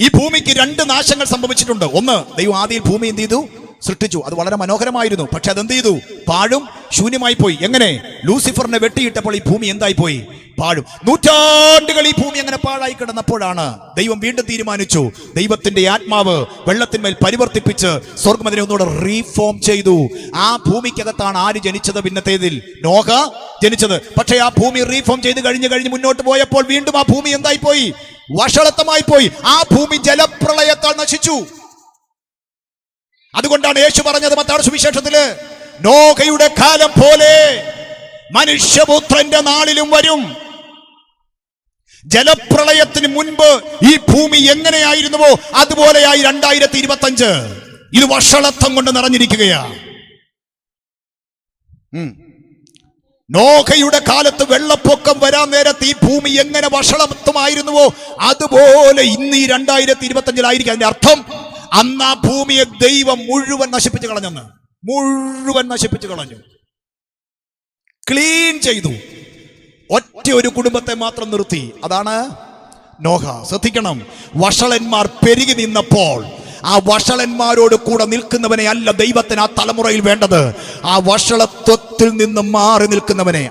ഈ ഭൂമിക്ക് രണ്ട് നാശങ്ങൾ സംഭവിച്ചിട്ടുണ്ട്. ഒന്ന്, ദൈവം ആദ്യം ഭൂമി എന്ത് ചെയ്തു? സൃഷ്ടിച്ചു. അത് വളരെ മനോഹരമായിരുന്നു. പക്ഷെ അതെന്ത് ചെയ്തു? പാഴും ശൂന്യമായി പോയി. എങ്ങനെ? ലൂസിഫറിനെ വെട്ടിയിട്ടപ്പോൾ ഈ ഭൂമി എന്തായി പോയി? പാഴും. നൂറ്റാണ്ടുകൾ ഈ ഭൂമി അങ്ങനെ പാഴായി കിടന്നപ്പോഴാണ് ദൈവം വീണ്ടും തീരുമാനിച്ചു, ദൈവത്തിന്റെ ആത്മാവ് വെള്ളത്തിന്മേൽ പരിവർത്തിപ്പിച്ച് സ്വർഗ്ഗം അതിനെ ഒന്നുകൂടെ റീഫോം ചെയ്തു. ആ ഭൂമിക്കകത്താണ് ആര് ജനിച്ചത്? പിന്നത്തേതിൽ നോഹ ജനിച്ചത്. പക്ഷേ ആ ഭൂമി റീഫോം ചെയ്ത് കഴിഞ്ഞ് മുന്നോട്ട് പോയപ്പോൾ വീണ്ടും ആ ഭൂമി എന്തായി പോയി? വഷളത്തമായി പോയി. ആ ഭൂമി ജലപ്രളയത്താൽ നശിച്ചു. അതുകൊണ്ടാണ് യേശു പറഞ്ഞത് മത്തായി സുവിശേഷത്തില്, നോഹയുടെ കാലം പോലെ മനുഷ്യപുത്രന്റെ നാളിലും വരും. ജലപ്രളയത്തിന് മുൻപ് ഈ ഭൂമി എങ്ങനെയായിരുന്നുവോ അതുപോലെയായി 2025. ഇത് വഷളത്വം കൊണ്ട് നിറഞ്ഞിരിക്കുകയാ. നോഹയുടെ കാലത്ത് വെള്ളപ്പൊക്കം വരാൻ നേരത്ത് ഈ ഭൂമി എങ്ങനെ വഷളത്വമായിരുന്നുവോ അതുപോലെ ഇന്ന് ഈ 2025 അതിന്റെ അർത്ഥം അന്ന് ആ ഭൂമിയെ ദൈവം മുഴുവൻ നശിപ്പിച്ചു കളഞ്ഞെന്ന്. മുഴുവൻ നശിപ്പിച്ചു കളഞ്ഞു, ക്ലീൻ ചെയ്തു. ഒറ്റ ഒരു കുടുംബത്തെ മാത്രം നിർത്തി, അതാണ് നോഹ. ശ്രദ്ധിക്കണം, വഷളന്മാർ പെരുകി നിന്നപ്പോൾ ആ വഷളന്മാരോട് കൂടെ നിൽക്കുന്നവനെ അല്ല ദൈവത്തിന് ആ തലമുറയിൽ വേണ്ടത്, ആ വഷളത്വത്തിൽ നിന്ന് മാറി നിൽക്കുന്നവനെ.